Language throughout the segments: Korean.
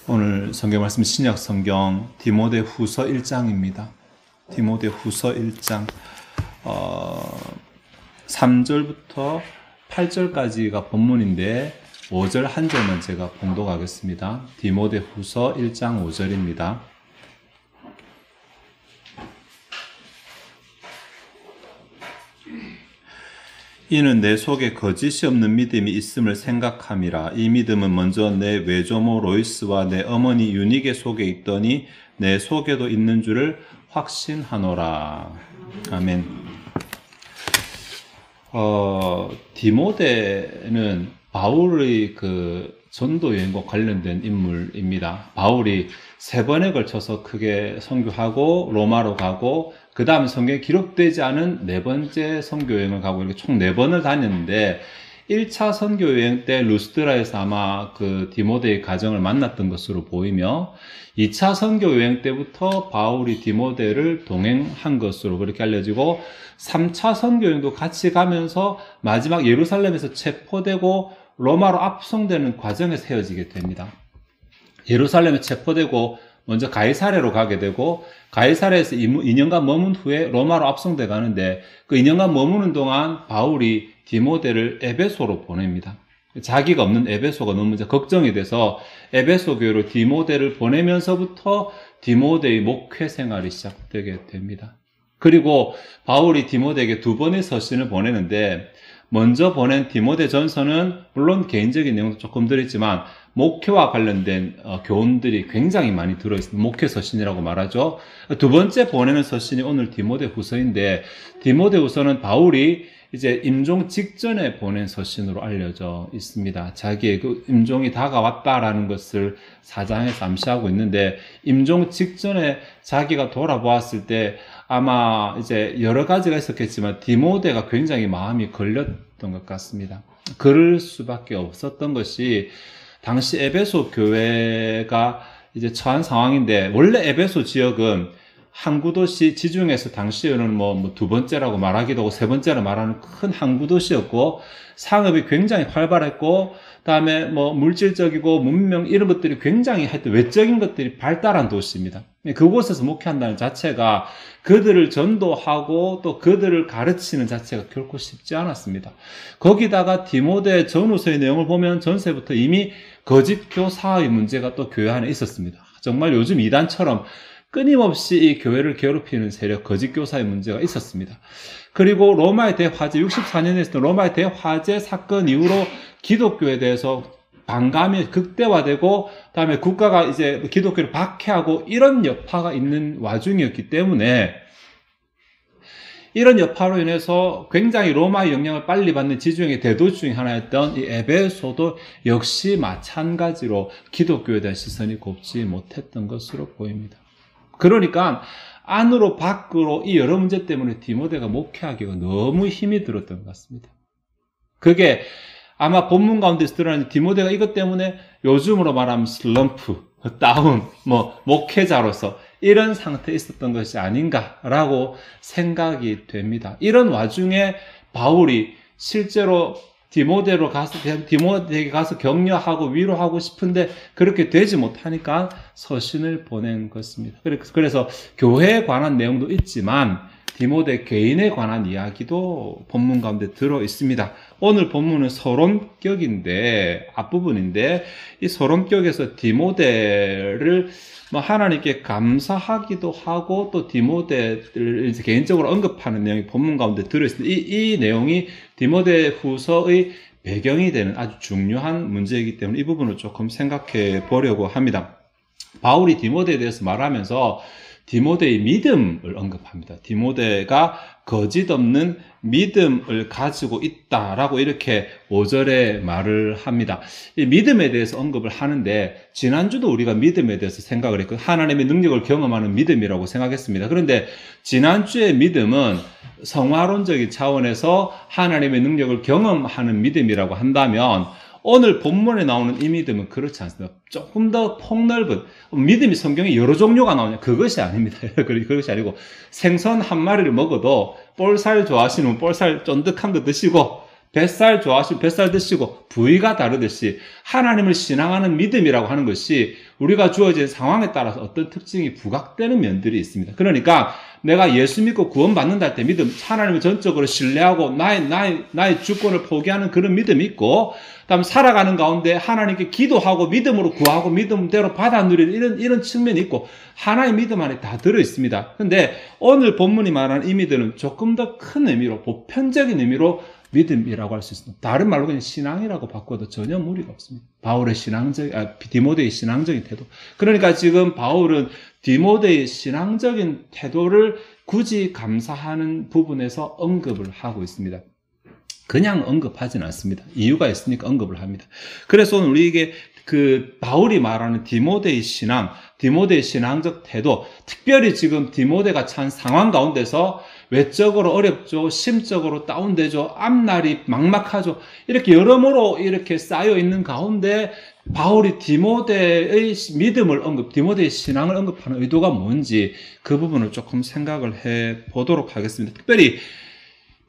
오늘 성경 말씀 신약 성경 디모데후서 1장입니다. 디모데후서 1장 3절부터 8절까지가 본문인데 5절 한 절만 제가 봉독하겠습니다. 디모데후서 1장 5절입니다. 이는 내 속에 거짓이 없는 믿음이 있음을 생각함이라. 이 믿음은 먼저 내 외조모 로이스와 내 어머니 유니게 속에 있더니 내 속에도 있는 줄을 확신하노라. 아멘. 디모데는 바울의 그 전도 여행과 관련된 인물입니다. 바울이 3번에 걸쳐서 크게 선교하고 로마로 가고 그 다음 성경에 기록되지 않은 4번째 선교여행을 가고 이렇게 총 4번을 다녔는데 1차 선교여행 때 루스드라에서 아마 그 디모데의 가정을 만났던 것으로 보이며 2차 선교여행 때부터 바울이 디모데를 동행한 것으로 그렇게 알려지고 3차 선교여행도 같이 가면서 마지막 예루살렘에서 체포되고 로마로 압송되는 과정에서 헤어지게 됩니다. 예루살렘에 체포되고 먼저 가이사랴로 가게 되고 가이사랴에서 2년간 머문 후에 로마로 압송돼 가는데 그 2년간 머무는 동안 바울이 디모데를 에베소로 보냅니다. 자기가 없는 에베소가 너무 이제 걱정이 돼서 에베소 교회로 디모데를 보내면서부터 디모데의 목회 생활이 시작되게 됩니다. 그리고 바울이 디모데에게 2번의 서신을 보내는데 먼저 보낸 디모데 전서는 물론 개인적인 내용도 조금 들었지만 목회와 관련된 교훈들이 굉장히 많이 들어있습니다. 목회 서신이라고 말하죠. 2번째 보내는 서신이 오늘 디모데 후서인데 디모데 후서는 바울이 이제 임종 직전에 보낸 서신으로 알려져 있습니다. 자기의 그 임종이 다가왔다라는 것을 4장에서 암시하고 있는데 임종 직전에 자기가 돌아보았을 때 아마 이제 여러 가지가 있었겠지만 디모데가 굉장히 마음이 걸렸던 것 같습니다. 그럴 수밖에 없었던 것이 당시 에베소 교회가 이제 처한 상황인데 원래 에베소 지역은 항구도시 지중해에서 당시에는 뭐 2번째라고 말하기도 하고 3번째로 말하는 큰 항구도시였고 상업이 굉장히 활발했고 그다음에 뭐 물질적이고 문명 이런 것들이 굉장히 하여튼 외적인 것들이 발달한 도시입니다. 그곳에서 목회한다는 자체가 그들을 전도하고 또 그들을 가르치는 자체가 결코 쉽지 않았습니다. 거기다가 디모데 전후서의 내용을 보면 전세부터 이미 거짓 교사의 문제가 또 교회 안에 있었습니다. 정말 요즘 이단처럼 끊임없이 이 교회를 괴롭히는 세력, 거짓 교사의 문제가 있었습니다. 그리고 로마의 대화재, 64년에 있었던 로마의 대화재 사건 이후로 기독교에 대해서 반감이 극대화되고, 그다음에 국가가 이제 기독교를 박해하고 이런 여파가 있는 와중이었기 때문에 이런 여파로 인해서 굉장히 로마의 영향을 빨리 받는 지중해 대도시 중에 하나였던 이 에베소도 역시 마찬가지로 기독교에 대한 시선이 곱지 못했던 것으로 보입니다. 그러니까 안으로 밖으로 이 여러 문제 때문에 디모데가 목회하기가 너무 힘이 들었던 것 같습니다. 그게 아마 본문 가운데서 드러나는 디모데가 이것 때문에 요즘으로 말하면 슬럼프, 다운, 목회자로서 이런 상태에 있었던 것이 아닌가라고 생각이 됩니다. 이런 와중에 바울이 실제로 디모데에게 가서 격려하고 위로하고 싶은데 그렇게 되지 못하니까 서신을 보낸 것입니다. 그래서 교회에 관한 내용도 있지만 디모데 개인에 관한 이야기도 본문 가운데 들어 있습니다. 오늘 본문은 서론격인데 앞부분인데 이 서론격에서 디모데를 하나님께 감사하기도 하고 또 디모데를 이제 개인적으로 언급하는 내용이 본문 가운데 들어 있습니다. 이 내용이 디모데 후서의 배경이 되는 아주 중요한 문제이기 때문에 이 부분을 조금 생각해 보려고 합니다. 바울이 디모데에 대해서 말하면서 디모데의 믿음을 언급합니다. 디모데가 거짓 없는 믿음을 가지고 있다라고 이렇게 5절에 말을 합니다. 이 믿음에 대해서 언급을 하는데 지난주도 우리가 믿음에 대해서 생각을 했고 하나님의 능력을 경험하는 믿음이라고 생각했습니다. 그런데 지난주의 믿음은 성화론적인 차원에서 하나님의 능력을 경험하는 믿음이라고 한다면 오늘 본문에 나오는 이 믿음은 그렇지 않습니다. 조금 더 폭넓은 믿음이 성경에 여러 종류가 나오냐 그것이 아닙니다. 그것이 아니고 생선 한 마리를 먹어도 볼살 좋아하시는 볼살 쫀득한 거 드시고 뱃살 좋아하시면 뱃살 드시고 부위가 다르듯이 하나님을 신앙하는 믿음이라고 하는 것이 우리가 주어진 상황에 따라서 어떤 특징이 부각되는 면들이 있습니다. 그러니까 내가 예수 믿고 구원받는다 할 때 믿음, 하나님을 전적으로 신뢰하고 나의 주권을 포기하는 그런 믿음이 있고, 그다음 살아가는 가운데 하나님께 기도하고 믿음으로 구하고 믿음대로 받아 누리는 이런 측면이 있고, 하나의 믿음 안에 다 들어 있습니다. 근데 오늘 본문이 말하는 이 믿음은 조금 더 큰 의미로, 보편적인 의미로 믿음이라고 할 수 있습니다. 다른 말로 그냥 신앙이라고 바꿔도 전혀 무리가 없습니다. 바울의 디모데의 신앙적인 태도. 그러니까 지금 바울은 디모데의 신앙적인 태도를 굳이 감사하는 부분에서 언급을 하고 있습니다. 그냥 언급하지는 않습니다. 이유가 있으니까 언급을 합니다. 그래서 오늘 우리에게 바울이 말하는 디모데의 신앙적 태도, 특별히 지금 디모데가 처한 상황 가운데서 외적으로 어렵죠, 심적으로 다운되죠, 앞날이 막막하죠, 이렇게 여러모로 이렇게 쌓여 있는 가운데 바울이 디모데의 디모데의 신앙을 언급하는 의도가 뭔지 그 부분을 조금 생각을 해 보도록 하겠습니다. 특별히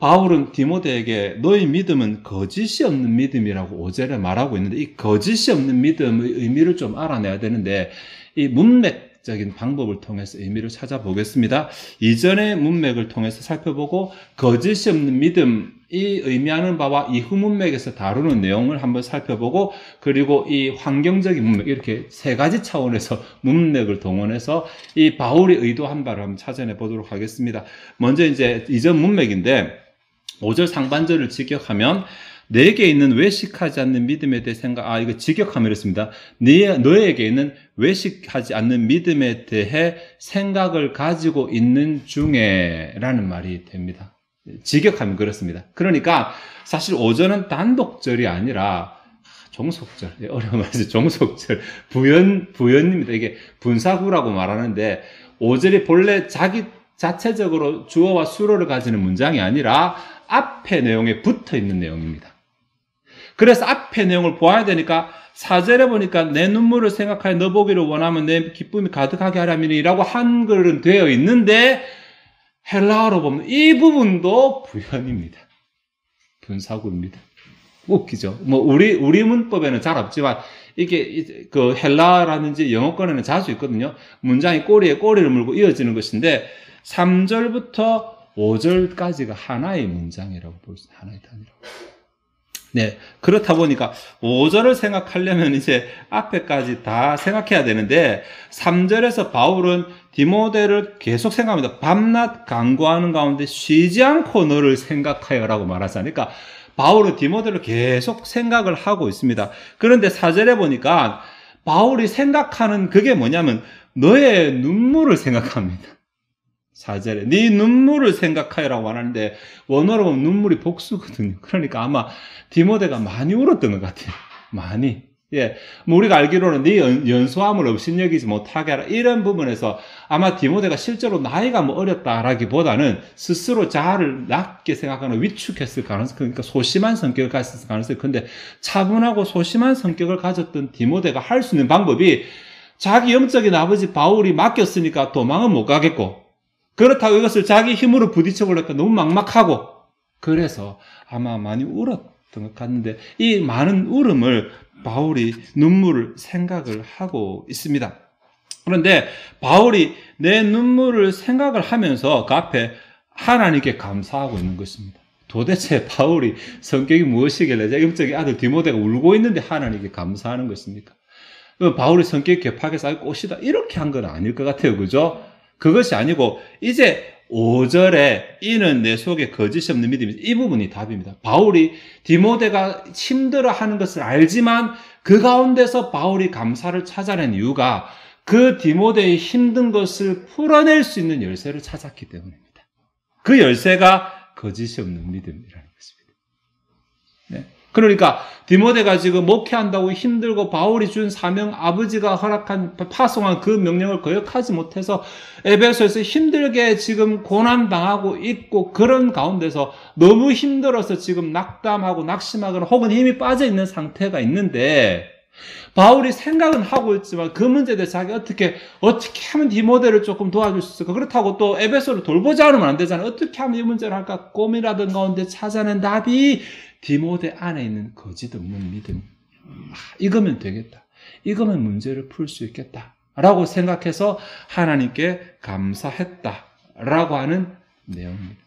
바울은 디모데에게 너의 믿음은 거짓이 없는 믿음이라고 5절에 말하고 있는데, 이 거짓이 없는 믿음의 의미를 좀 알아내야 되는데, 이 문맥적인 방법을 통해서 의미를 찾아보겠습니다. 이전의 문맥을 통해서 살펴보고 거짓이 없는 믿음이 의미하는 바와 이후 문맥에서 다루는 내용을 한번 살펴보고, 그리고 이 환경적인 문맥, 이렇게 세 가지 차원에서 문맥을 동원해서 이 바울이 의도한 바를 한번 찾아내 보도록 하겠습니다. 먼저 이제 이전 문맥인데 5절 상반절을 직역하면 내게 있는 외식하지 않는 믿음에 대해 이거 직역하면 이렇습니다. 너에게 있는 외식하지 않는 믿음에 대해 생각을 가지고 있는 중에 라는 말이 됩니다. 직역하면 그렇습니다. 그러니까 사실 5절은 단독절이 아니라 종속절, 어려운 말이죠. 종속절, 부연입니다. 이게 분사구라고 말하는데 5절이 본래 자기 자체적으로 주어와 수로를 가지는 문장이 아니라 앞에 내용에 붙어 있는 내용입니다. 그래서 앞에 내용을 보아야 되니까 4절에 보니까 내 눈물을 생각하여 너 보기를 원하면 내 기쁨이 가득하게 하라미니라고 한글은 되어 있는데 헬라어로 보면 이 부분도 부연입니다. 분사구입니다. 웃기죠? 우리 문법에는 잘 없지만 이게 헬라라든지 영어권에는 자주 있거든요. 문장이 꼬리에 꼬리를 물고 이어지는 것인데 3절부터 5절까지가 하나의 문장이라고 볼 수 있어요. 하나의 단위라고. 네. 그렇다 보니까 5절을 생각하려면 이제 앞에까지 다 생각해야 되는데 3절에서 바울은 디모데를 계속 생각합니다. 밤낮 간구하는 가운데 쉬지 않고 너를 생각하여라고 말하지 않으니까 바울은 디모데를 계속 생각을 하고 있습니다. 그런데 4절에 보니까 바울이 생각하는 그게 뭐냐면 너의 눈물을 생각합니다. 4절에 네 눈물을 생각하여라고 말하는데 원어로 보면 눈물이 복수거든요. 그러니까 아마 디모데가 많이 울었던 것 같아요. 많이. 예, 우리가 알기로는 네 연소함을 업신여기지 못하게 하라 이런 부분에서 아마 디모데가 실제로 나이가 어렸다라기보다는 스스로 자아를 낮게 생각하는 위축했을 가능성, 그러니까 소심한 성격을 가졌을 가능성이 큰데 차분하고 소심한 성격을 가졌던 디모데가 할 수 있는 방법이 자기 영적인 아버지 바울이 맡겼으니까 도망은 못 가겠고 그렇다고 이것을 자기 힘으로 부딪혀 보려니까 너무 막막하고 그래서 아마 많이 울었던 것 같은데 이 많은 울음을 바울이 눈물을 생각을 하고 있습니다. 그런데 바울이 내 눈물을 생각을 하면서 그 앞에 하나님께 감사하고 있는 것입니다. 도대체 바울이 성격이 무엇이길래 제 영적인 아들 디모데가 울고 있는데 하나님께 감사하는 것입니까? 바울이 성격이 개팍해 쌓여 꽃이다 이렇게 한 건 아닐 것 같아요. 그죠? 그것이 아니고 이제 5절에 이는 내 속에 거짓이 없는 믿음이 이 부분이 답입니다. 바울이 디모데가 힘들어하는 것을 알지만 그 가운데서 바울이 감사를 찾아낸 이유가 그 디모데의 힘든 것을 풀어낼 수 있는 열쇠를 찾았기 때문입니다. 그 열쇠가 거짓이 없는 믿음이라는 것입니다. 네. 그러니까 디모데가 지금 목회한다고 힘들고 바울이 준 사명, 아버지가 허락한 파송한 그 명령을 거역하지 못해서 에베소에서 힘들게 지금 고난당하고 있고 그런 가운데서 너무 힘들어서 지금 낙담하고 낙심하거나 혹은 힘이 빠져 있는 상태가 있는데 바울이 생각은 하고 있지만 그 문제에 대해서 자기 어떻게 하면 디모데를 조금 도와줄 수 있을까? 그렇다고 또 에베소를 돌보지 않으면 안 되잖아요. 어떻게 하면 이 문제를 할까? 고민하던 가운데 찾아낸 답이 디모데 안에 있는 거짓 없는 믿음. 이거면 되겠다. 이거면 문제를 풀 수 있겠다. 라고 생각해서 하나님께 감사했다라고 하는 내용입니다.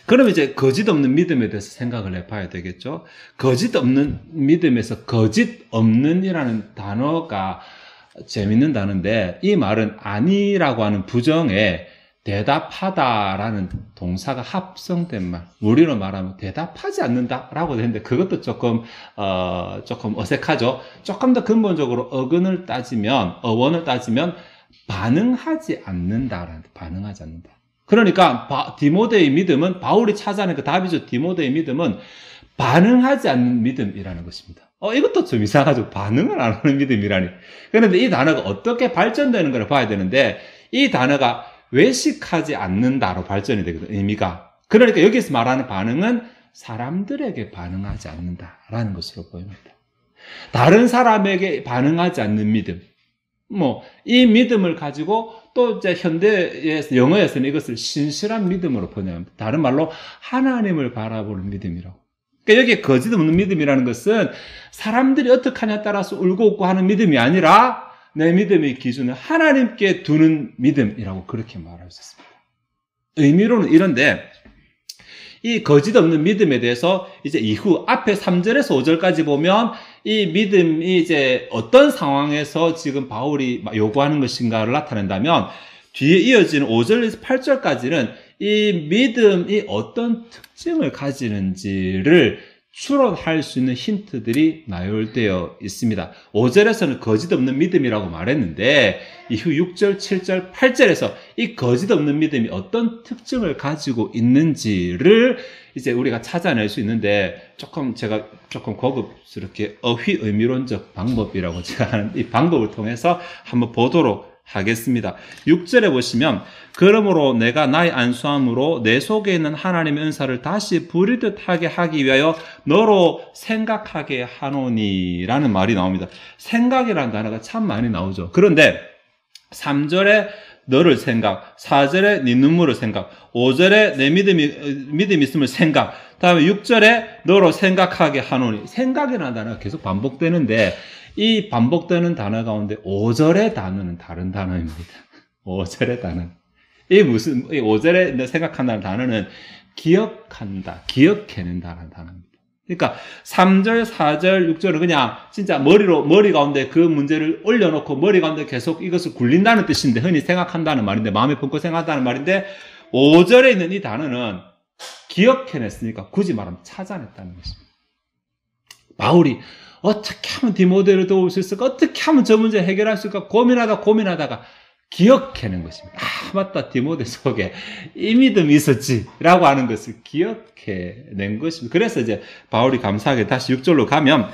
그럼 이제 거짓 없는 믿음에 대해서 생각을 해봐야 되겠죠. 거짓 없는 믿음에서 거짓 없는이라는 단어가 재밌는 단어인데, 이 말은 아니라고 하는 부정에 대답하다라는 동사가 합성된 말. 우리로 말하면 대답하지 않는다라고 되는데, 그것도 조금 어색하죠. 조금 더 근본적으로 어원을 따지면 반응하지 않는다라는, 반응하지 않는다. 그러니까 디모데의 믿음은, 바울이 찾아낸 그 답이죠. 디모데의 믿음은 반응하지 않는 믿음이라는 것입니다. 이것도 좀 이상하죠. 반응을 안 하는 믿음이라니. 그런데 이 단어가 어떻게 발전되는 걸 봐야 되는데, 이 단어가 외식하지 않는다로 발전이 되거든요. 의미가. 그러니까 여기서 말하는 반응은 사람들에게 반응하지 않는다라는 것으로 보입니다. 다른 사람에게 반응하지 않는 믿음. 이 믿음을 가지고 또 이제 현대에서, 영어에서는 이것을 신실한 믿음으로 번역합니다. 다른 말로 하나님을 바라보는 믿음이라고. 그러니까 여기 거짓 없는 믿음이라는 것은 사람들이 어떻게 하냐에 따라서 울고 웃고 하는 믿음이 아니라 내 믿음의 기준을 하나님께 두는 믿음이라고 그렇게 말할 수 있습니다. 의미로는 이런데, 이 거짓 없는 믿음에 대해서 이제 이후 앞에 3절에서 5절까지 보면 이 믿음이 이제 어떤 상황에서 지금 바울이 요구하는 것인가를 나타낸다면, 뒤에 이어지는 5절에서 8절까지는 이 믿음이 어떤 특징을 가지는지를 추론할 수 있는 힌트들이 나열되어 있습니다. 5절에서는 거짓 없는 믿음이라고 말했는데, 이후 6절, 7절, 8절에서 이 거짓 없는 믿음이 어떤 특징을 가지고 있는지를 이제 우리가 찾아낼 수 있는데, 제가 조금 고급스럽게 어휘 의미론적 방법이라고 제가 하는 이 방법을 통해서 한번 보도록 하겠습니다. 6절에 보시면, 그러므로 내가 나의 안수함으로 내 속에 있는 하나님의 은사를 다시 부리듯 하게 하기 위하여 너로 생각하게 하노니라는 말이 나옵니다. 생각이라는 단어가 참 많이 나오죠. 그런데 3절에 너를 생각, 4절에 네 눈물을 생각, 5절에 내 믿음이 있음을 생각, 다음에 6절에 너로 생각하게 하노니. 생각이라는 단어가 계속 반복되는데, 이 반복되는 단어 가운데 5절의 단어는 다른 단어입니다. 5절의 단어. 이 5절에 생각한다는 단어는 기억한다, 기억해낸다는 단어입니다. 그러니까 3절, 4절, 6절은 그냥 진짜 머리 가운데 그 문제를 올려놓고 머리 가운데 계속 이것을 굴린다는 뜻인데, 흔히 생각한다는 말인데, 마음에 품고 생각한다는 말인데, 5절에 있는 이 단어는 기억해냈으니까 굳이 말하면 찾아냈다는 것입니다. 바울이 어떻게 하면 디모데를 도울 수 있을까? 어떻게 하면 저 문제 해결할 수 있을까? 고민하다가 기억해낸 것입니다. 맞다. 디모데 속에 이 믿음이 있었지. 라고 하는 것을 기억해낸 것입니다. 그래서 이제 바울이 감사하게 다시 6절로 가면,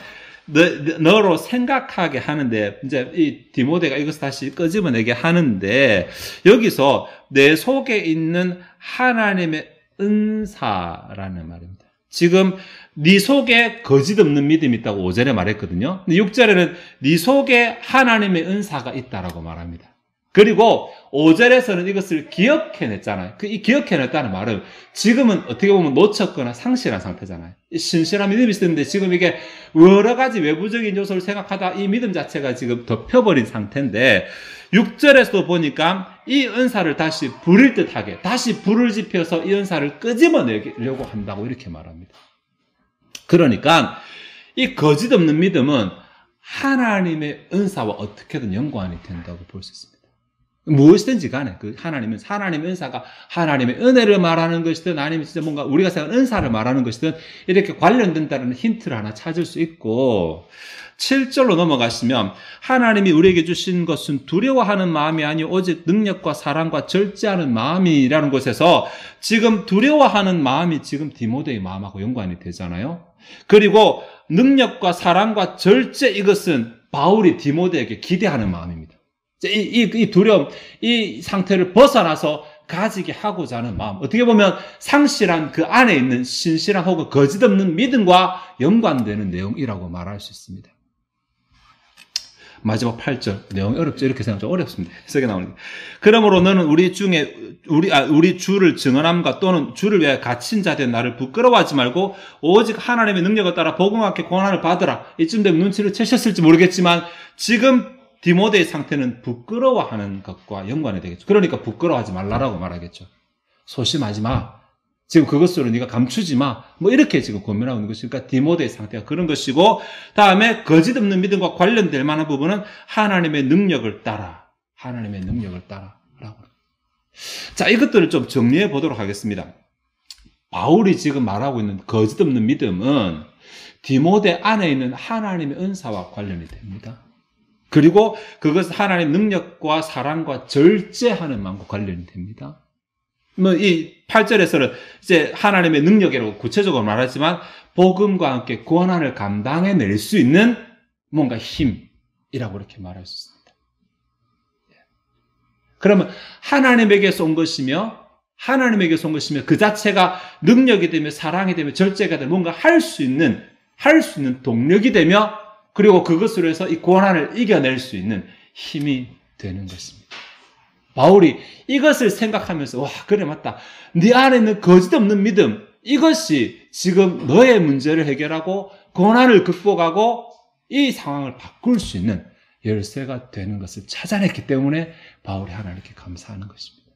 너로 생각하게 하는데, 이제 이 디모데가 이것을 다시 끄집어내게 하는데, 여기서 내 속에 있는 하나님의 은사라는 말입니다. 지금 네 속에 거짓 없는 믿음이 있다고 5절에 말했거든요. 근데 6절에는 네 속에 하나님의 은사가 있다라고 말합니다. 그리고 5절에서는 이것을 기억해냈잖아요. 이 기억해냈다는 말은 지금은 어떻게 보면 놓쳤거나 상실한 상태잖아요. 신실한 믿음이 있었는데 지금 이게 여러 가지 외부적인 요소를 생각하다 이 믿음 자체가 지금 덮여버린 상태인데, 6절에서도 보니까 이 은사를 다시 부릴 듯하게, 다시 불을 지펴서 이 은사를 끄집어내려고 한다고 이렇게 말합니다. 그러니까 이 거짓 없는 믿음은 하나님의 은사와 어떻게든 연관이 된다고 볼 수 있습니다. 무엇이든지 간에 하나님의 은사가 하나님의 은혜를 말하는 것이든, 아니면 진짜 뭔가 우리가 생각하는 은사를 말하는 것이든, 이렇게 관련된다는 힌트를 하나 찾을 수 있고, 7절로 넘어가시면, 하나님이 우리에게 주신 것은 두려워하는 마음이 아니요 오직 능력과 사랑과 절제하는 마음이라는 곳에서, 지금 두려워하는 마음이 지금 디모데의 마음하고 연관이 되잖아요. 그리고 능력과 사랑과 절제, 이것은 바울이 디모데에게 기대하는 마음입니다. 이 두려움, 이 상태를 벗어나서 가지게 하고자 하는 마음, 어떻게 보면 상실한 그 안에 있는 신실한 혹은 거짓 없는 믿음과 연관되는 내용이라고 말할 수 있습니다. 마지막 8절. 내용이 어렵죠. 이렇게 생각하면 좀 어렵습니다. 해석이 나오는 게. 그러므로 너는 우리 주를 증언함과 또는 주를 위하여 갇힌 자 된 나를 부끄러워하지 말고 오직 하나님의 능력을 따라 복음하게 고난을 받으라. 이쯤 되면 눈치를 채셨을지 모르겠지만 지금 디모데의 상태는 부끄러워하는 것과 연관이 되겠죠. 그러니까 부끄러워하지 말라라고 말하겠죠. 소심하지 마. 지금 그것으로 네가 감추지 마. 뭐 이렇게 지금 고민하고 있는 것이니까 디모데의 상태가 그런 것이고, 다음에 거짓 없는 믿음과 관련될 만한 부분은 하나님의 능력을 따라. 하나님의 능력을 따라라고. 자, 이것들을 좀 정리해 보도록 하겠습니다. 바울이 지금 말하고 있는 거짓 없는 믿음은 디모데 안에 있는 하나님의 은사와 관련이 됩니다. 그리고 그것은 하나님의 능력과 사랑과 절제하는 마음과 관련이 됩니다. 이 8절에서는 이제 하나님의 능력이라고 구체적으로 말하지만 복음과 함께 고난을 감당해낼 수 있는 뭔가 힘이라고 이렇게 말할 수 있습니다. 그러면 하나님에게서 온 것이며 그 자체가 능력이 되며 사랑이 되며 절제가 되며 뭔가 할 수 있는 동력이 되며 그리고 그것으로 해서 이 고난을 이겨낼 수 있는 힘이 되는 것입니다. 바울이 이것을 생각하면서 와 그래 맞다. 네 안에 있는 거짓 없는 믿음 이것이 지금 너의 문제를 해결하고 고난을 극복하고 이 상황을 바꿀 수 있는 열쇠가 되는 것을 찾아냈기 때문에 바울이 하나님께 감사하는 것입니다.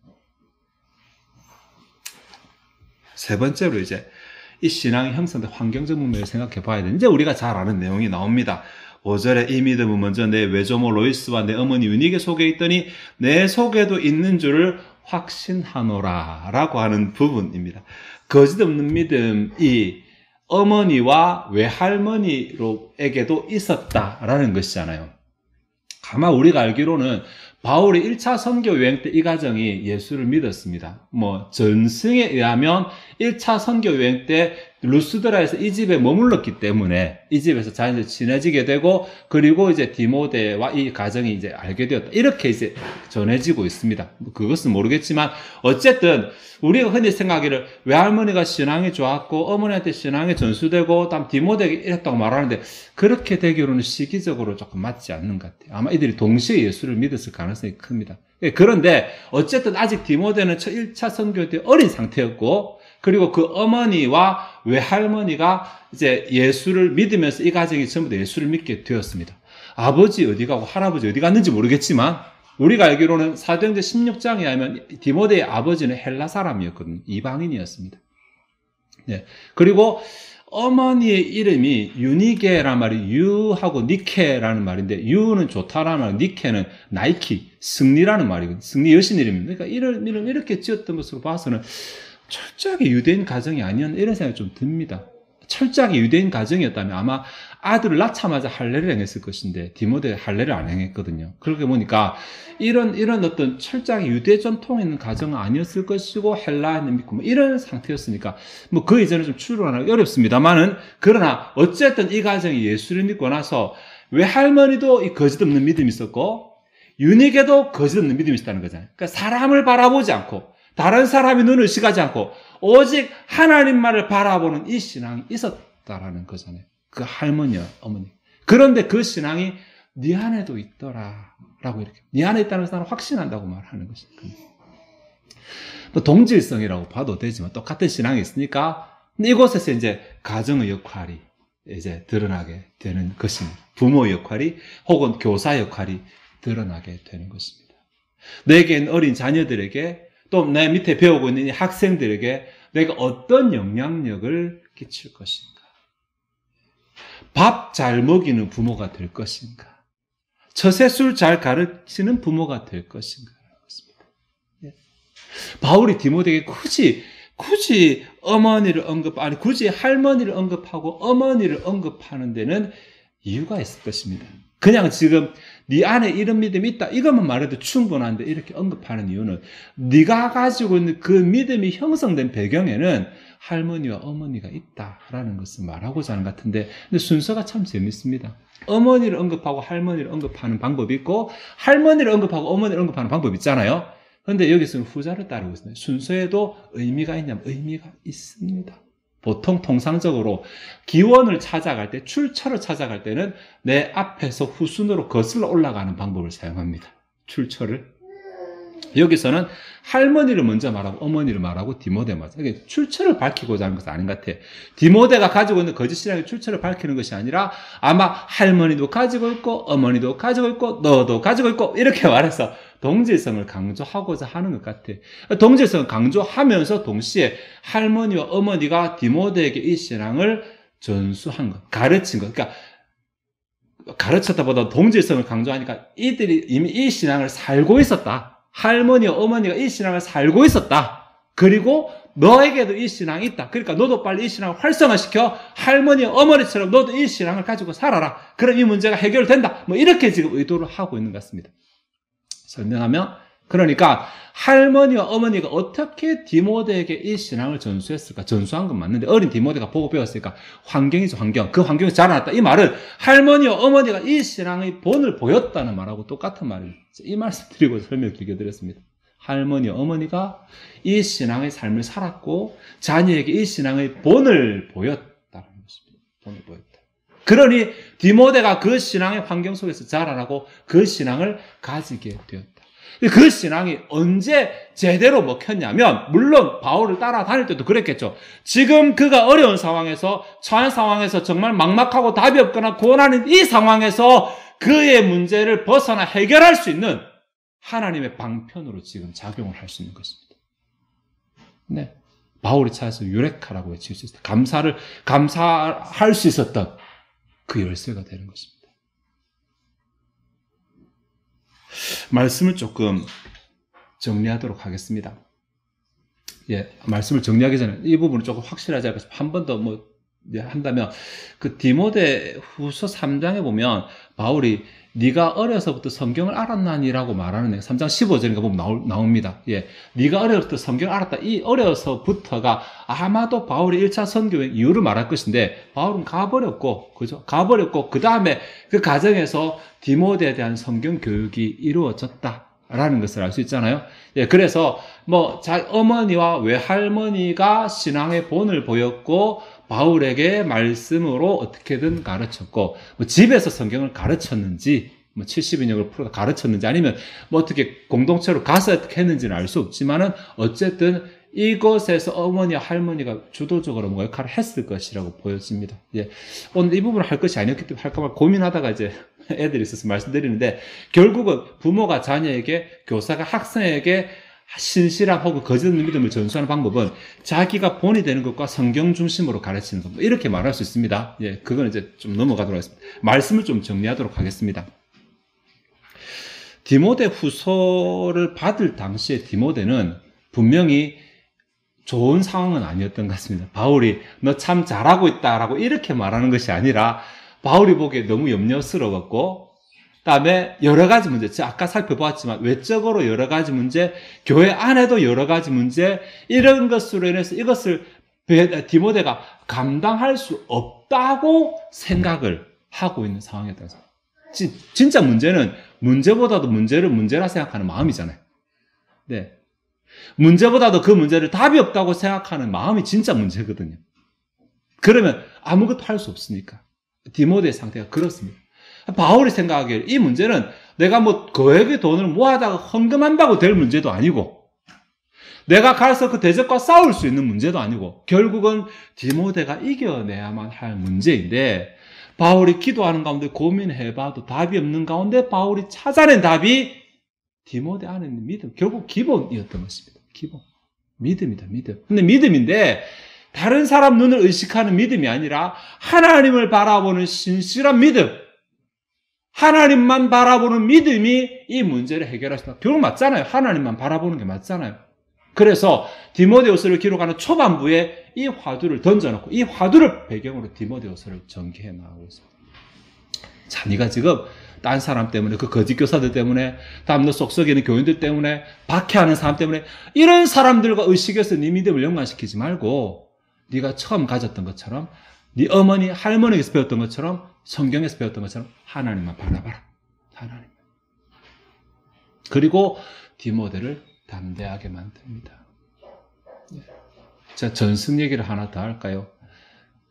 세 번째로 이제 이 신앙의 형성된 환경적 문맥을 생각해 봐야 되는데 이제 우리가 잘 아는 내용이 나옵니다. 5절에 이 믿음은 먼저 내 외조모 로이스와 내 어머니 유니게 속에 있더니 내 속에도 있는 줄을 확신하노라 라고 하는 부분입니다. 거짓 없는 믿음이 어머니와 외할머니에게도 있었다라는 것이잖아요. 아마 우리가 알기로는 바울이 1차 선교 여행 때 이 가정이 예수를 믿었습니다. 전승에 의하면 1차 선교 여행 때 루스드라에서 이 집에 머물렀기 때문에 이 집에서 자연스레 친해지게 되고 그리고 이제 디모데와 이 가정이 이제 알게 되었다. 이렇게 이제 전해지고 있습니다. 그것은 모르겠지만 어쨌든 우리가 흔히 생각하기를 외할머니가 신앙이 좋았고 어머니한테 신앙이 전수되고 다음 디모데에게 이랬다고 말하는데 그렇게 되기로는 시기적으로 조금 맞지 않는 것 같아요. 아마 이들이 동시에 예수를 믿었을 가능성이 큽니다. 그런데 어쨌든 아직 디모데는 1차 선교 때 어린 상태였고 그리고 그 어머니와 외할머니가 이제 예수를 믿으면서 이 가정이 전부 다 예수를 믿게 되었습니다. 아버지 어디 가고 할아버지 어디 갔는지 모르겠지만 우리가 알기로는 사도행전 16장에 하면 디모데의 아버지는 헬라 사람이었거든요. 이방인이었습니다. 네. 그리고 어머니의 이름이 유니게라는 말이 유하고 니케라는 말인데 유는 좋다라는 말, 니케는 나이키, 승리라는 말이거든요. 승리 여신 이름입니다. 그러니까 이런 이름 이렇게 지었던 것으로 봐서는 철저하게 유대인 가정이 아니었나 이런 생각이 좀 듭니다. 철저하게 유대인 가정이었다면 아마 아들을 낳자마자 할례를 행했을 것인데 디모데 할례를 안 행했거든요. 그렇게 보니까 이런 어떤 철저하게 유대 전통에 있는 가정은 아니었을 것이고 헬라인을 믿고 이런 상태였으니까 그 이전에 좀 추론하기 어렵습니다만은 그러나 어쨌든 이 가정이 예수를 믿고 나서 외할머니도 이 거짓 없는 믿음이 있었고 유니게도 거짓 없는 믿음이 있었다는 거잖아요. 그러니까 사람을 바라보지 않고 다른 사람의 눈을 의식하지 않고 오직 하나님만을 바라보는 이 신앙이 있었다라는 거잖아요. 그 할머니와 어머니. 그런데 그 신앙이 네 안에도 있더라 라고 이렇게 네 안에 있다는 사람을 확신한다고 말하는 것입니다. 동질성이라고 봐도 되지만 똑같은 신앙이 있으니까 이곳에서 이제 가정의 역할이 이제 드러나게 되는 것입니다. 부모 역할이 혹은 교사 역할이 드러나게 되는 것입니다. 내게 있는 어린 자녀들에게 또 내 밑에 배우고 있는 이 학생들에게 내가 어떤 영향력을 끼칠 것인가? 밥 잘 먹이는 부모가 될 것인가? 처세술 잘 가르치는 부모가 될 것인가? 바울이 디모데에게 굳이 어머니를 굳이 할머니를 언급하고 어머니를 언급하는 데는 이유가 있을 것입니다. 그냥 지금 네 안에 이런 믿음이 있다 이것만 말해도 충분한데 이렇게 언급하는 이유는 네가 가지고 있는 그 믿음이 형성된 배경에는 할머니와 어머니가 있다라는 것을 말하고자 하는 것 같은데 근데 순서가 참 재밌습니다. 어머니를 언급하고 할머니를 언급하는 방법이 있고 할머니를 언급하고 어머니를 언급하는 방법이 있잖아요. 그런데 여기서는 후자를 따르고 있습니다. 순서에도 의미가 있냐면 의미가 있습니다. 보통 통상적으로 기원을 찾아갈 때, 출처를 찾아갈 때는 내 앞에서 후순으로 거슬러 올라가는 방법을 사용합니다. 출처를. 여기서는 할머니를 먼저 말하고 어머니를 말하고 디모데 말하고 이게 출처를 밝히고자 하는 것은 아닌 것 같아요. 디모데가 가지고 있는 거짓 신앙의 출처를 밝히는 것이 아니라 아마 할머니도 가지고 있고 어머니도 가지고 있고 너도 가지고 있고 이렇게 말해서 동질성을 강조하고자 하는 것 같아요. 동질성을 강조하면서 동시에 할머니와 어머니가 디모데에게 이 신앙을 전수한 것, 가르친 것. 그러니까 가르쳤다보다 동질성을 강조하니까 이들이 이미 이 신앙을 살고 있었다. 할머니와 어머니가 이 신앙을 살고 있었다. 그리고 너에게도 이 신앙이 있다. 그러니까 너도 빨리 이 신앙을 활성화시켜 할머니와 어머니처럼 너도 이 신앙을 가지고 살아라. 그럼 이 문제가 해결된다. 뭐 이렇게 지금 의도를 하고 있는 것 같습니다. 설명하면 그러니까 할머니와 어머니가 어떻게 디모데에게 이 신앙을 전수했을까? 전수한 건 맞는데 어린 디모데가 보고 배웠으니까 환경이죠, 환경. 그 환경에서 자라났다. 이 말은 할머니와 어머니가 이 신앙의 본을 보였다는 말하고 똑같은 말이에요. 이 말씀 드리고 설명을 길게 드렸습니다. 할머니와 어머니가 이 신앙의 삶을 살았고 자녀에게 이 신앙의 본을 보였다는 것입니다. 본을 보였다. 그러니 디모데가 그 신앙의 환경 속에서 자라나고 그 신앙을 가지게 되었다. 그 신앙이 언제 제대로 먹혔냐면 물론 바울을 따라다닐 때도 그랬겠죠. 지금 그가 어려운 상황에서 처한 상황에서 정말 막막하고 답이 없거나 고난인 이 상황에서 그의 문제를 벗어나 해결할 수 있는 하나님의 방편으로 지금 작용을 할 수 있는 것입니다. 네, 바울이 찾아서 유레카라고 외칠 수 있었다. 감사할 수 있었던 그 열쇠가 되는 것입니다. 말씀을 조금 정리하도록 하겠습니다. 예, 말씀을 정리하기 전에 이 부분을 조금 확실하지 않고 한 번 더 한다면 그 디모데 후서 3장에 보면 바울이 네가 어려서부터 성경을 알았나니라고 말하는 3장 15절인가 보면 나옵니다. 예, 네가 어려서부터 성경을 알았다. 이 어려서부터가 아마도 바울이 1차 선교의 이유를 말할 것인데 바울은 가버렸고, 그죠? 가버렸고 그 다음에 그 과정에서 디모데에 대한 성경 교육이 이루어졌다라는 것을 알 수 있잖아요. 예, 그래서 어머니와 외할머니가 신앙의 본을 보였고 바울에게 말씀으로 어떻게든 가르쳤고 집에서 성경을 가르쳤는지 70인역을 풀어 가르쳤는지 아니면 어떻게 공동체로 가서 어떻게 했는지는 알 수 없지만은 어쨌든 이것에서 어머니와 할머니가 주도적으로 뭔가 역할을 했을 것이라고 보여집니다. 예. 오늘 이 부분을 할 것이 아니었기 때문에 할까 말 고민하다가 이제 애들이 있어서 말씀드리는데 결국은 부모가 자녀에게 교사가 학생에게 신실함 혹은 거짓 없는 믿음을 전수하는 방법은 자기가 본이 되는 것과 성경 중심으로 가르치는 것 이렇게 말할 수 있습니다. 예, 그건 이제 좀 넘어가도록 하겠습니다. 말씀을 좀 정리하도록 하겠습니다. 디모데 후서를 받을 당시에 디모데는 분명히 좋은 상황은 아니었던 것 같습니다. 바울이 너 참 잘하고 있다라고 이렇게 말하는 것이 아니라 바울이 보기에 너무 염려스러웠고 그다음에 여러 가지 문제, 아까 살펴보았지만 외적으로 여러 가지 문제, 교회 안에도 여러 가지 문제, 이런 것으로 인해서 이것을 디모데가 감당할 수 없다고 생각을 하고 있는 상황이었다는 거죠. 진짜 문제는 문제보다도 문제를 문제라 생각하는 마음이잖아요. 네. 문제보다도 그 문제를 답이 없다고 생각하는 마음이 진짜 문제거든요. 그러면 아무것도 할 수 없으니까. 디모데의 상태가 그렇습니다. 바울이 생각하기에 이 문제는 내가 거액의 돈을 모아다가 헌금한다고 될 문제도 아니고 내가 가서 그 대적과 싸울 수 있는 문제도 아니고 결국은 디모데가 이겨내야만 할 문제인데 바울이 기도하는 가운데 고민해봐도 답이 없는 가운데 바울이 찾아낸 답이 디모데 안에 있는 믿음, 결국 기본이었던 것입니다. 기본. 믿음이다, 믿음. 근데 믿음인데 다른 사람 눈을 의식하는 믿음이 아니라 하나님을 바라보는 신실한 믿음, 하나님만 바라보는 믿음이 이 문제를 해결하신다. 결국 맞잖아요. 하나님만 바라보는 게 맞잖아요. 그래서 디모데후서를 기록하는 초반부에 이 화두를 던져놓고 이 화두를 배경으로 디모데후서를 전개해 나가고 있습니다. 자, 네가 지금 딴 사람 때문에, 그 거짓 교사들 때문에, 다음 너 속썩이는 교인들 때문에, 박해하는 사람 때문에 이런 사람들과 의식해서 네 믿음을 연관시키지 말고 네가 처음 가졌던 것처럼 네 어머니, 할머니에게서 배웠던 것처럼 성경에서 배웠던 것처럼 하나님만 바라봐라. 하나님. 그리고 디모데를 담대하게 만듭니다. 자, 전승 얘기를 하나 더 할까요?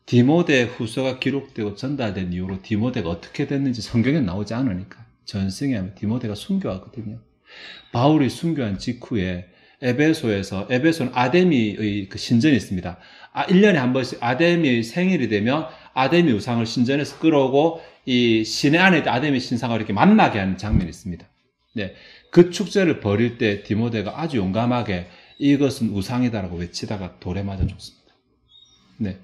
디모데 후서가 기록되고 전달된 이후로 디모데가 어떻게 됐는지 성경에 나오지 않으니까 전승에 하면 디모데가 순교하거든요. 바울이 순교한 직후에 에베소는 아데미의 그 신전이 있습니다. 1년에 한 번씩 아데미의 생일이 되면 아데미 우상을 신전에서 끌어오고 이 시내 안에 아데미 신상을 이렇게 만나게 하는 장면이 있습니다. 네, 그 축제를 벌일 때 디모데가 아주 용감하게 이것은 우상이다라고 외치다가 돌에 맞아 죽습니다. 네.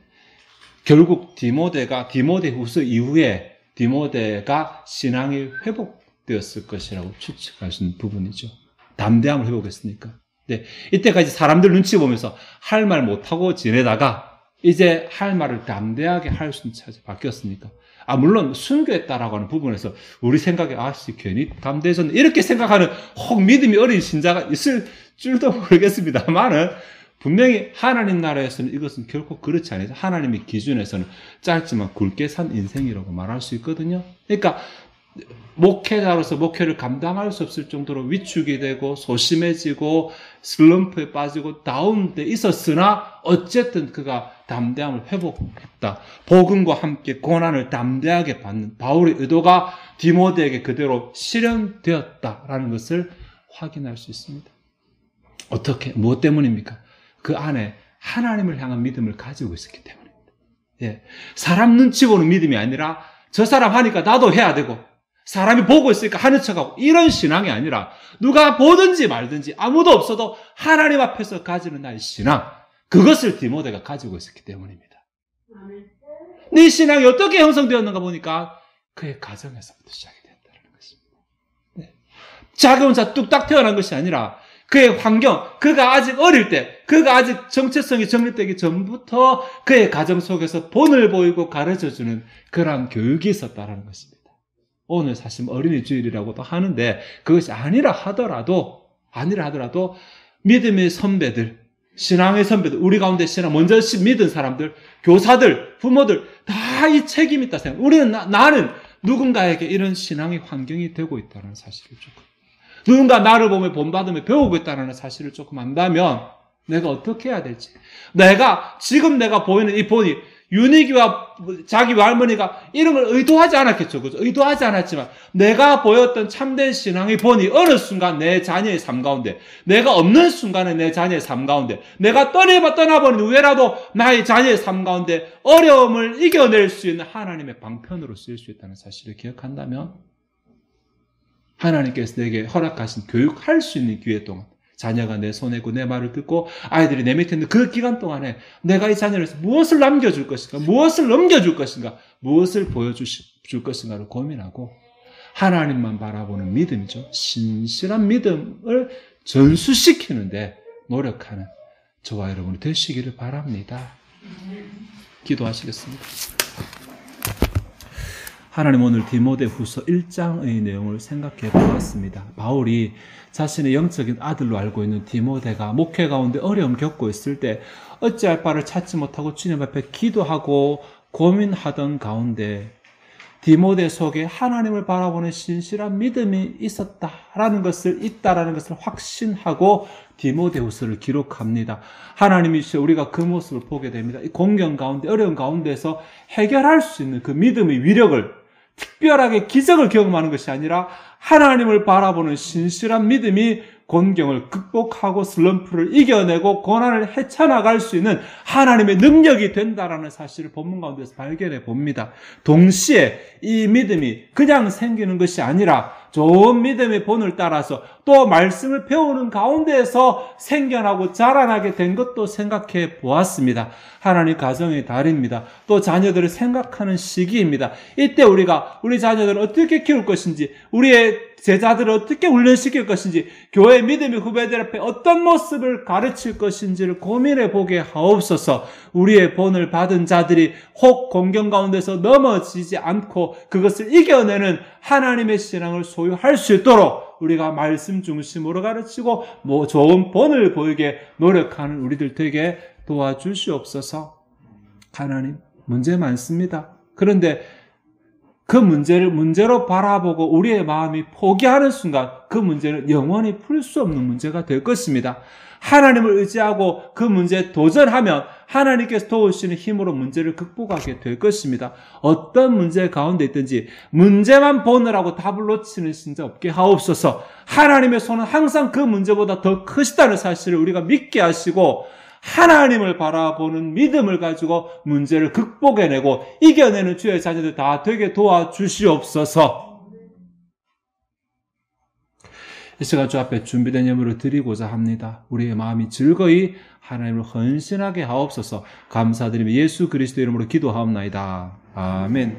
결국 디모데 후서 이후에 디모데가 신앙이 회복되었을 것이라고 추측할 수 있는 부분이죠. 담대함을 회복했으니까. 네. 이때까지 사람들 눈치 보면서 할 말 못하고 지내다가 이제 할 말을 담대하게 할 수 있는 차지 바뀌었으니까. 물론 순교했다라고 하는 부분에서 우리 생각에 괜히 담대해졌네 이렇게 생각하는 혹 믿음이 어린 신자가 있을 줄도 모르겠습니다만은 분명히 하나님 나라에서는 이것은 결코 그렇지 않아요. 하나님의 기준에서는 짧지만 굵게 산 인생이라고 말할 수 있거든요. 그러니까 목회자로서 목회를 감당할 수 없을 정도로 위축이 되고 소심해지고 슬럼프에 빠지고 다운돼 있었으나 어쨌든 그가 담대함을 회복했다. 복음과 함께 고난을 담대하게 받는 바울의 의도가 디모데에게 그대로 실현되었다라는 것을 확인할 수 있습니다. 어떻게? 무엇 때문입니까? 그 안에 하나님을 향한 믿음을 가지고 있었기 때문입니다. 예. 사람 눈치 보는 믿음이 아니라 저 사람 하니까 나도 해야 되고 사람이 보고 있으니까 하는 척하고 이런 신앙이 아니라 누가 보든지 말든지 아무도 없어도 하나님 앞에서 가지는 나의 신앙 그것을 디모데가 가지고 있었기 때문입니다. 네 신앙이 어떻게 형성되었는가 보니까 그의 가정에서부터 시작이 된다는 것입니다. 네. 자기 혼자 뚝딱 태어난 것이 아니라 그의 환경, 그가 아직 어릴 때, 그가 아직 정체성이 정립되기 전부터 그의 가정 속에서 본을 보이고 가르쳐주는 그러한 교육이 있었다는 것입니다. 오늘 사실 어린이 주일이라고도 하는데 그것이 아니라 하더라도 믿음의 선배들, 신앙의 선배들, 우리 가운데 신앙 먼저 믿은 사람들, 교사들, 부모들 다 이 책임이 있다 생각. 우리는 나는 누군가에게 이런 신앙의 환경이 되고 있다는 사실을 조금. 누군가 나를 보며 본받으며 배우고 있다는 사실을 조금 안다면 내가 어떻게 해야 될지. 지금 내가 보이는 이 본이 윤희기와 자기 할머니가 이런 걸 의도하지 않았겠죠. 그죠? 의도하지 않았지만 내가 보였던 참된 신앙의 본이 어느 순간 내 자녀의 삶 가운데 내가 없는 순간에 내 자녀의 삶 가운데 내가 떠나버린 후에라도 나의 자녀의 삶 가운데 어려움을 이겨낼 수 있는 하나님의 방편으로 쓰일 수 있다는 사실을 기억한다면 하나님께서 내게 허락하신 교육할 수 있는 기회 동안 자녀가 내 손에고 내 말을 듣고 아이들이 내 밑에 있는 그 기간 동안에 내가 이 자녀를 위해서 무엇을 남겨줄 것인가, 무엇을 넘겨줄 것인가, 무엇을 보여줄 것인가를 고민하고 하나님만 바라보는 믿음이죠. 신실한 믿음을 전수시키는데 노력하는 저와 여러분이 되시기를 바랍니다. 기도하시겠습니다. 하나님 오늘 디모데 후서 1장의 내용을 생각해 보았습니다. 바울이 자신의 영적인 아들로 알고 있는 디모데가 목회 가운데 어려움 겪고 있을 때 어찌할 바를 찾지 못하고 주님 앞에 기도하고 고민하던 가운데 디모데 속에 하나님을 바라보는 신실한 믿음이 있다라는 것을 확신하고 디모데 후서를 기록합니다. 하나님이 우리가 그 모습을 보게 됩니다. 이 공경 가운데 어려운 가운데서 해결할 수 있는 그 믿음의 위력을 특별하게 기적을 경험하는 것이 아니라 하나님을 바라보는 신실한 믿음이 곤경을 극복하고 슬럼프를 이겨내고 고난을 헤쳐나갈 수 있는 하나님의 능력이 된다라는 사실을 본문 가운데서 발견해 봅니다. 동시에 이 믿음이 그냥 생기는 것이 아니라 좋은 믿음의 본을 따라서 또 말씀을 배우는 가운데에서 생겨나고 자라나게 된 것도 생각해 보았습니다. 하나님 가정의 달입니다. 또 자녀들을 생각하는 시기입니다. 이때 우리가 우리 자녀들을 어떻게 키울 것인지, 우리의 제자들을 어떻게 훈련시킬 것인지, 교회 믿음의 후배들 앞에 어떤 모습을 가르칠 것인지를 고민해 보게 하옵소서. 우리의 본을 받은 자들이 혹 공경 가운데서 넘어지지 않고 그것을 이겨내는 하나님의 신앙을 소유할 수 있도록 우리가 말씀 중심으로 가르치고 좋은 본을 보이게 노력하는 우리들 되게 도와주시옵소서. 하나님, 문제 많습니다. 그런데 그 문제를 문제로 바라보고 우리의 마음이 포기하는 순간 그 문제는 영원히 풀 수 없는 문제가 될 것입니다. 하나님을 의지하고 그 문제에 도전하면 하나님께서 도우시는 힘으로 문제를 극복하게 될 것입니다. 어떤 문제 가운데 있든지 문제만 보느라고 답을 놓치는 신자 없게 하옵소서. 하나님의 손은 항상 그 문제보다 더 크시다는 사실을 우리가 믿게 하시고 하나님을 바라보는 믿음을 가지고 문제를 극복해내고 이겨내는 주의 자녀들 다 되게 도와주시옵소서. 이 시간 주 앞에 준비된 예물을 드리고자 합니다. 우리의 마음이 즐거이 하나님을 헌신하게 하옵소서. 감사드리며 예수 그리스도 이름으로 기도하옵나이다. 아멘.